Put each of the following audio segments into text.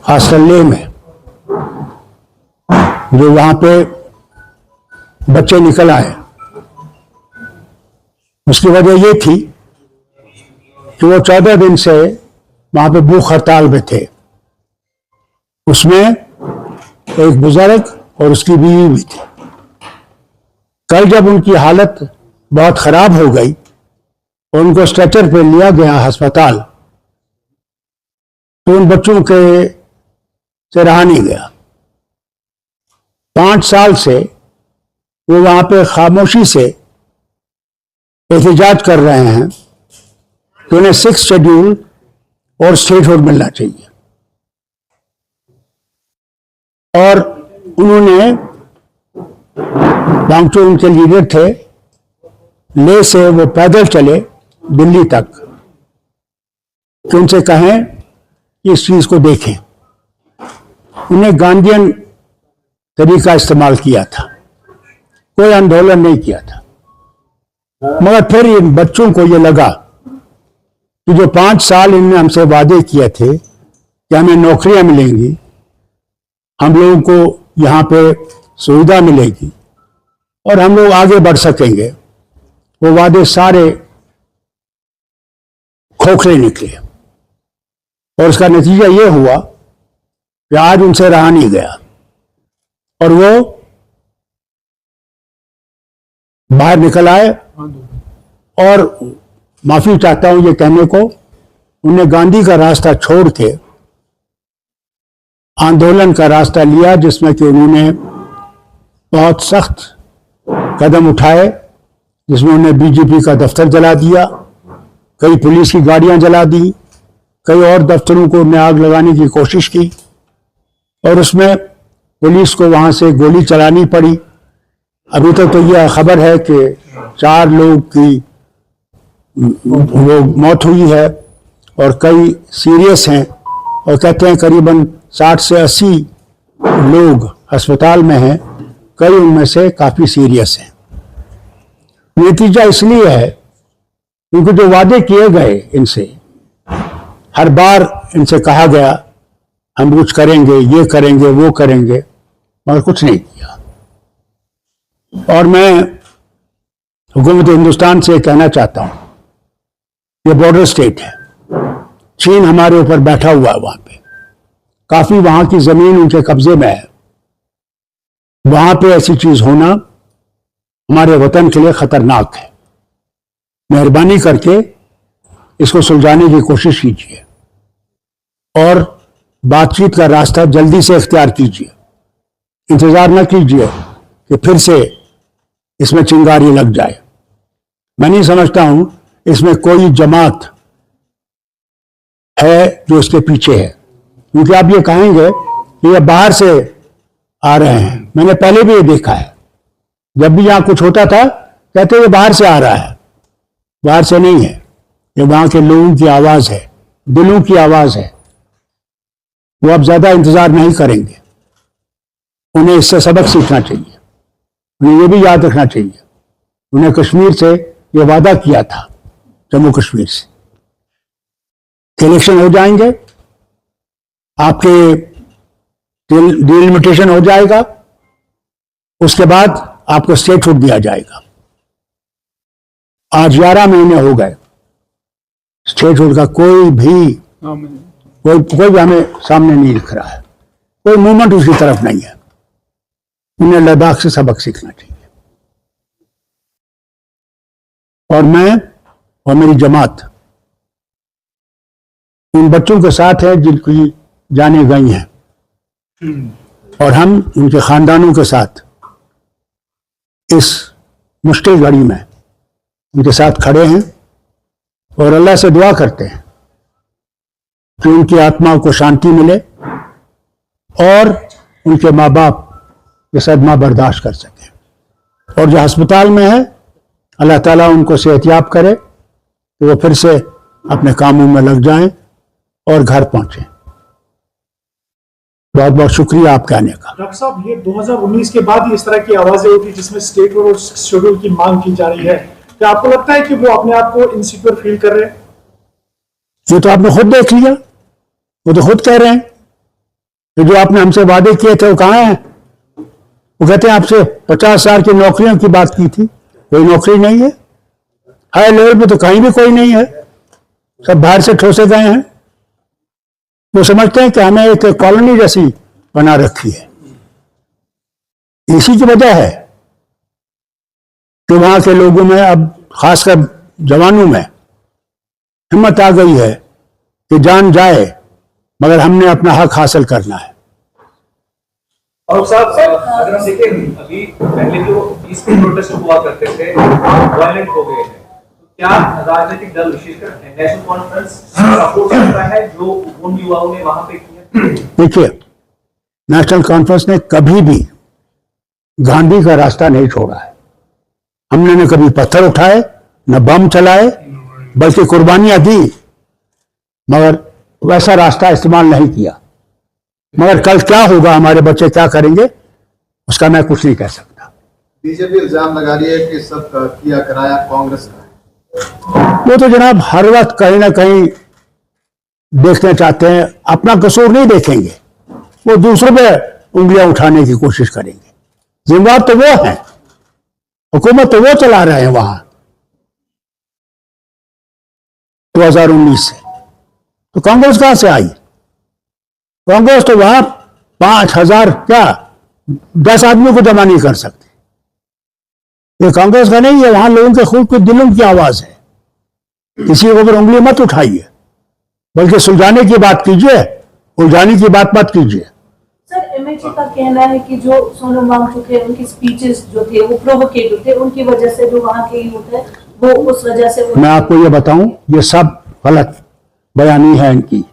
खासकर लेह में, जो वहां पे बच्चे निकल आए, उसकी वजह ये थी कि वो 14 दिन से वहां पे भूख हड़ताल में थे। उसमें एक बुजुर्ग और उसकी बीवी भी थी। कल जब उनकी हालत बहुत खराब हो गई और उनको स्ट्रेचर पे लिया गया अस्पताल, तो उन बच्चों के से रहा नहीं गया। 5 साल से वो वहां पे खामोशी से एहतजाज कर रहे हैं कि उन्हें 6th शेड्यूल और स्टेटहुड मिलना चाहिए। और उन्होंने, वांगचू उनके लीडर थे, ले से वो पैदल चले दिल्ली तक कि उनसे कहें कि इस चीज को देखें। उन्हें गांधीयन तरीका इस्तेमाल किया था, कोई आंदोलन नहीं किया था। मगर फिर इन बच्चों को ये लगा कि जो 5 साल इनने हमसे वादे किए थे कि हमें नौकरियां मिलेंगी, हम लोगों को यहाँ पे सुविधा मिलेगी और हम लोग आगे बढ़ सकेंगे, वो वादे सारे खोखले निकले। और उसका नतीजा ये हुआ कि आज उनसे रहा नहीं गया और वो बाहर निकल आए। और माफी चाहता हूं ये कहने को, उन्हें गांधी का रास्ता छोड़ के आंदोलन का रास्ता लिया, जिसमें कि उन्होंने बहुत सख्त कदम उठाए, जिसमें उन्हें बीजेपी का दफ्तर जला दिया, कई पुलिस की गाड़ियां जला दी, कई और दफ्तरों को उन्हें आग लगाने की कोशिश की और उसमें पुलिस को वहां से गोली चलानी पड़ी। अभी तक तो यह खबर है कि 4 लोग की वो मौत हुई है और कई सीरियस हैं, और कहते हैं करीबन 60 से 80 लोग अस्पताल में हैं, कई उनमें से काफी सीरियस हैं। नतीजा इसलिए है क्योंकि जो वादे किए गए इनसे, हर बार इनसे कहा गया हम कुछ करेंगे, ये करेंगे, वो करेंगे, मगर कुछ नहीं किया। और मैं हुकूमत हिंदुस्तान से कहना चाहता हूं, ये बॉर्डर स्टेट है, चीन हमारे ऊपर बैठा हुआ है, वहां पे काफी वहां की जमीन उनके कब्जे में है। वहां पे ऐसी चीज होना हमारे वतन के लिए खतरनाक है। मेहरबानी करके इसको सुलझाने की कोशिश कीजिए और बातचीत का रास्ता जल्दी से इख्तियार कीजिए। इंतजार न कीजिए कि फिर से इसमें चिंगारी लग जाए। मैं नहीं समझता हूं इसमें कोई जमात है जो इसके पीछे है, क्योंकि आप ये कहेंगे कि ये बाहर से आ रहे हैं। मैंने पहले भी ये देखा है, जब भी यहां कुछ होता था कहते ये बाहर से आ रहा है। बाहर से नहीं है, ये वहां के लोगों की आवाज है, दिलों की आवाज है। वो अब ज्यादा इंतजार नहीं करेंगे, उन्हें इससे सबक सीखना चाहिए। उन्हें ये भी याद रखना चाहिए, उन्हें कश्मीर से ये वादा किया था, जम्मू कश्मीर से, कि इलेक्शन हो जाएंगे, आपके डिलिमिटेशन हो जाएगा, उसके बाद आपको स्टेटहुड दिया जाएगा। आज 11 महीने हो गए, स्टेटहुड का कोई भी हमें सामने नहीं दिख रहा है, कोई मूवमेंट उसकी तरफ नहीं है। उन्हें लद्दाख से सबक सीखना चाहिए। और मैं और मेरी जमात उन बच्चों के साथ है जिनकी जानें गई हैं, और हम उनके खानदानों के साथ इस मुश्किल घड़ी में उनके साथ खड़े हैं और अल्लाह से दुआ करते हैं कि उनकी आत्मा को शांति मिले और उनके माँ बाप ये सदमा बर्दाश्त कर सकें। और जो अस्पताल में है, अल्लाह ताला उनको सेहतयाब करे कि वो फिर से अपने कामों में लग जाएं और घर पहुंचें। बहुत बहुत शुक्रिया आपके आने का। डॉक्टर साहब, ये 2019 के बाद ही इस तरह की आवाजें उठी जिसमें स्टेटहुड और शेड्यूल की मांग की जा रही है, क्या आपको लगता है कि वो अपने आप को इनसिक्योर फील कर रहे हैं? ये तो आपने खुद देख लिया, वो तो खुद कह रहे हैं तो जो आपने हमसे वादे किए थे वो कहाँ हैं? वो कहते हैं आपसे 50,000 की नौकरियों की बात की थी, कोई नौकरी नहीं है। हाई लेवल पे तो कहीं भी कोई नहीं है, सब बाहर से ठोसे गए हैं। वो समझते हैं कि हमें एक कॉलोनी जैसी बना रखी है। इसी की वजह है कि वहां के लोगों में, अब खासकर जवानों में हिम्मत आ गई है कि जान जाए मगर हमने अपना हक हासिल करना है। और साहब अगर हम देखें अभी पहले जो पीसफुल प्रोटेस्ट हुआ करते थे वायलेंट हो गए हैं, तो क्या राजनीतिक दल विशेषकर नेशनल कॉन्फ्रेंस सपोर्ट करता है जो उन युवाओं ने वहां पे किया? देखिए, नेशनल कॉन्फ्रेंस ने कभी भी गांधी का रास्ता नहीं छोड़ा है। हमने न कभी पत्थर उठाए, न बम चलाए, बल्कि कुर्बानियां दी, मगर वैसा रास्ता इस्तेमाल नहीं किया। मगर कल क्या होगा, हमारे बच्चे क्या करेंगे, उसका मैं कुछ नहीं कह सकता। बीजेपी इल्जाम लगा रही है कि सब किया कराया कांग्रेस का है। वो तो जनाब हर वक्त कहीं ना कहीं देखना चाहते हैं, अपना कसूर नहीं देखेंगे, वो दूसरों पे उंगलियां उठाने की कोशिश करेंगे। जिम्मेदार तो वो है, हुकूमत तो वो चला रहे हैं वहां 2019 से। तो कांग्रेस कहां से आई? कांग्रेस तो वहां 5,000 क्या 10 आदमियों को जमा नहीं कर सकती। ये कांग्रेस का नहीं है, वहां लोगों के खूब के दिलों की आवाज है। किसी के ऊपर उंगली मत उठाइए, बल्कि सुलझाने की बात कीजिए, उलझाने की बात मत कीजिए। सर, एमएचए का कहना है कि जो सोनम वांगचुक है उनकी स्पीचेस जो थे वो प्रोवोकेटिव थे, उनकी वजह से जो वहां के यूथ है वो उस वजह से मैं आपको ये बताऊं, ये सब गलत बयानी है इनकी।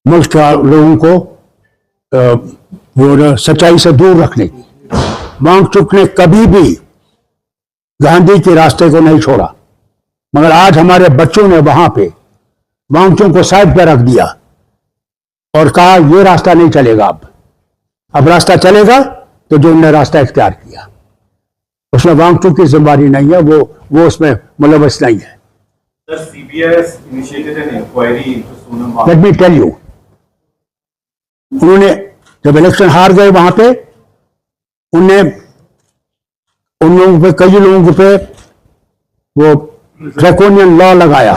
मुल्क के लोगों को वो सच्चाई से दूर रखने की। वांगचुक ने कभी भी गांधी के रास्ते को नहीं छोड़ा, मगर आज हमारे बच्चों ने वहां पे वांगचुक को साइड पर रख दिया और कहा ये रास्ता नहीं चलेगा। अब रास्ता चलेगा तो जो उन्होंने रास्ता इख्तियार किया उसमें वांगचुक की जिम्मेदारी नहीं है, वो उसमें मुलव्वस नहीं है। Sir, CBI has initiated an inquiry into Sonam let me tell you, उन्होंने जब इलेक्शन हार गए वहां पे, उनने उन लोगों पे, कई लोगों पे वो ड्रैकोनियन लॉ लगाया,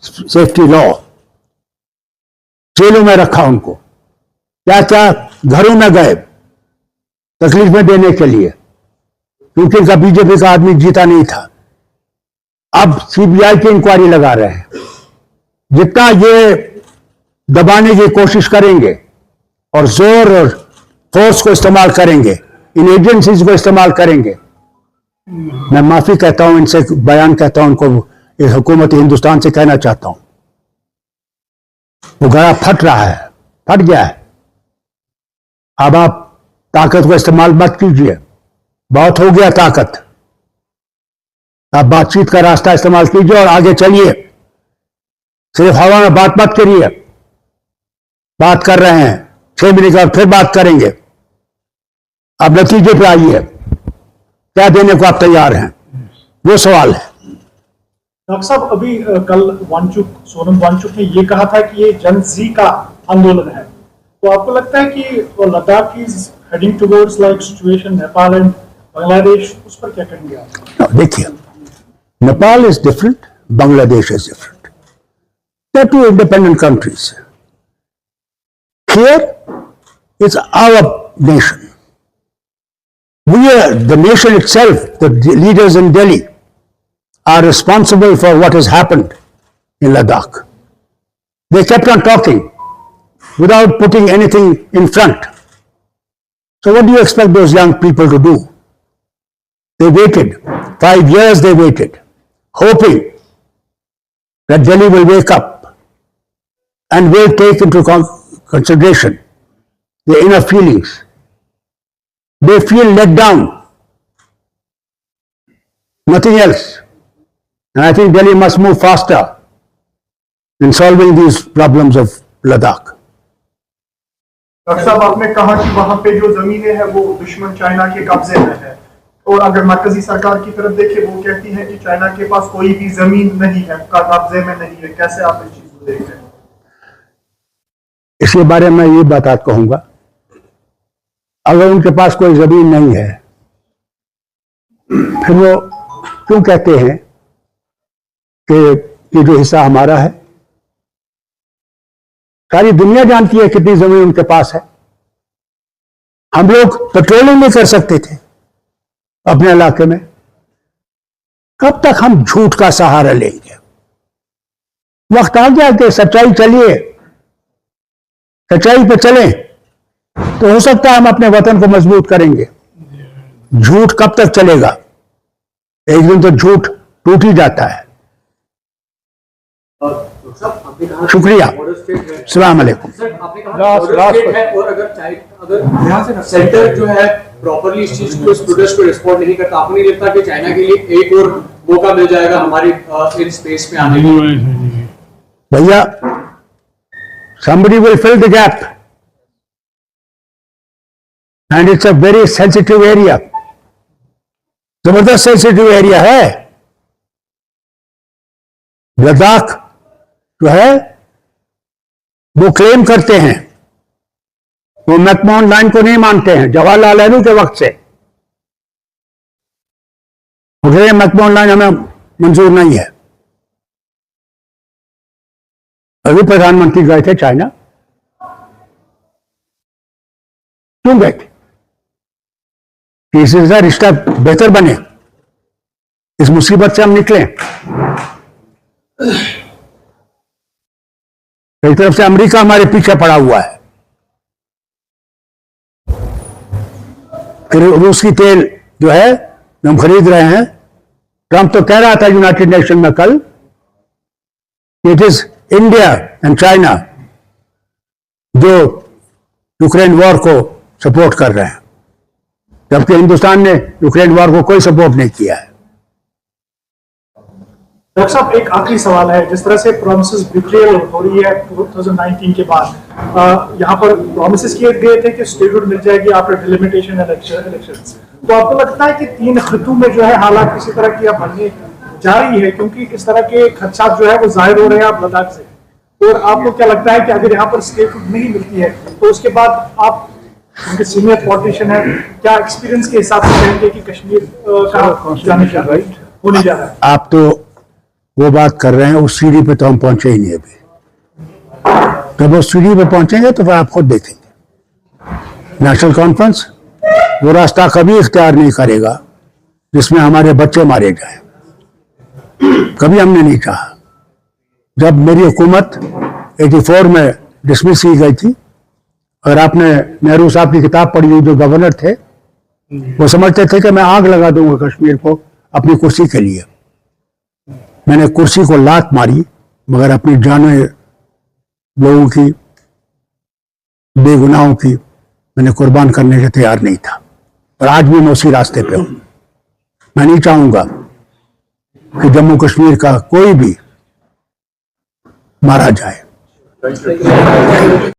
सेफ्टी लॉ, जेलों में रखा उनको, क्या क्या घरों में गए तकलीफें देने के लिए, क्योंकि इनका बीजेपी का आदमी जीता नहीं था। अब सीबीआई की इंक्वायरी लगा रहे हैं। जितना ये दबाने की कोशिश करेंगे और जोर और फोर्स को इस्तेमाल करेंगे, इन एजेंसीज को इस्तेमाल करेंगे, मैं माफी कहता हूं इनसे, बयान कहता हूं उनको, इस हुकूमत हिंदुस्तान से कहना चाहता हूं, वो गला फट रहा है, फट गया है। अब आप ताकत को इस्तेमाल मत कीजिए, बहुत हो गया ताकत। आप बातचीत का रास्ता इस्तेमाल कीजिए और आगे चलिए। सिर्फ हवा में बात मत करिए। बात कर रहे हैं, 6 महीने के बाद फिर बात करेंगे। अब नतीजे पे आइए, क्या देने को आप तैयार हैं, वो सवाल है। डॉक्टर साहब, अभी कल सोनम वांगचुक ने ये कहा था कि ये जन जी का आंदोलन है, तो आपको लगता है कि Ladakh is heading towards like situation Nepal and Bangladesh, उस पर क्या कहेंगे आप? देखिए, Nepal is different, Bangladesh is different, they are two independent countries. Here is our nation, we are the nation itself, the leaders in Delhi are responsible for what has happened in Ladakh. They kept on talking without putting anything in front. So what do you expect those young people to do? They waited. 5 years they waited, hoping that Delhi will wake up and will take into consideration their inner feelings. They feel let down, nothing else. And I think Delhi must move faster in solving these problems of Ladakh. Doctor साहब, आपने कहा कि वहां पे जो जमीनें हैं वो दुश्मन चाइना के कब्जे में है, और अगर मरकजी सरकार की तरफ देखें, वो कहती है कि चाइना के पास कोई भी जमीन नहीं है, कब्जे में नहीं है। कैसे आप इस चीज को देख रहे हैं? इसके बारे में ये बात कहूंगा, अगर उनके पास कोई जमीन नहीं है फिर वो क्यों कहते हैं कि ये जो हिस्सा हमारा है? सारी दुनिया जानती है कितनी जमीन उनके पास है। हम लोग पेट्रोलिंग नहीं कर सकते थे अपने इलाके में। कब तक हम झूठ का सहारा लेंगे? वक्त आ गया कि सच्चाई चलिए, सच्चाई पे चलें तो हो सकता है हम अपने वतन को मजबूत करेंगे। झूठ कब तक चलेगा? एक दिन तो झूठ टूट ही जाता है। शुक्रिया। अस्सलाम वालेकुम। सर, आपने कहा border state है और अगर सेंटर जो है प्रॉपरली इस चीज को, इस प्रोटेस्ट को रिस्पॉन्ड नहीं करता, आपको नहीं लगता कि चाइना के लिए एक और मौका मिल जाएगा हमारे इन स्पेस में आने का? भैया, somebody will fill the gap and it's a very sensitive area, जबरदस्त सेंसिटिव एरिया है। लद्दाख जो है वो क्लेम करते हैं, वो मैकमोहन लाइन को नहीं मानते हैं जवाहरलाल नेहरू के वक्त से। मुझे मैकमोहन लाइन हमें मंजूर नहीं है। अभी प्रधानमंत्री गए थे चाइना, क्यों गए थे? कि इससे रिश्ता बेहतर बने, इस मुसीबत से हम निकलें। एक तरफ से अमेरिका हमारे पीछे पड़ा हुआ है, फिर रूस की तेल जो है हम खरीद रहे हैं। ट्रंप तो कह रहा था यूनाइटेड नेशन में कल, it is India and China जो यूक्रेन वॉर को सपोर्ट कर रहे हैं, जबकि हिंदुस्तान ने यूक्रेन वॉर को कोई सपोर्ट नहीं किया है। डॉक्टर साहब, एक आखिरी सवाल है। जिस तरह से प्रोमिसेस बिट्रेयल हो रही है 2019 के बाद, यहाँ पर प्रोमिसेस किए गए थे कि स्टेटहुड मिल जाएगी आफ्टर डिलिमिटेशन इलेक्शंस, तो आपको लगता है कि 3 खित्तों में जो है हालात किसी तरह की अब बनने जा रही है, क्योंकि इस तरह के खदशात जो है वो जाहिर हो रहे हैं आप लद्दाख से, और आपको क्या लगता है कि अगर यहाँ पर स्टेटहुड नहीं मिलती है तो उसके बाद आप, उनके सीनियर पॉलिटिशियन है, क्या एक्सपीरियंस के हिसाब से कहेंगे कि कश्मीर का होने जा रहा है? आप तो वो बात कर रहे हैं, उस सीढ़ी पे तो हम पहुंचे ही नहीं अभी। जब उस सीढ़ी पे पहुंचेंगे तो फिर आप खुद देखेंगे। नेशनल कॉन्फ्रेंस वो रास्ता कभी इख्तियार नहीं करेगा जिसमें हमारे बच्चे मारे जाएं। कभी हमने नहीं चाहा। जब मेरी हुकूमत 84 में डिसमिस की गई थी, और आपने नेहरू साहब की किताब पढ़ी हुई, जो गवर्नर थे, वो समझते थे कि मैं आग लगा दूंगा कश्मीर को अपनी कुर्सी के लिए। मैंने कुर्सी को लात मारी, मगर अपनी जाने लोगों की, बेगुनाहों की मैंने कुर्बान करने के तैयार नहीं था, और आज भी मैं उसी रास्ते पे हूं। मैं नहीं चाहूंगा कि जम्मू कश्मीर का कोई भी मारा जाए।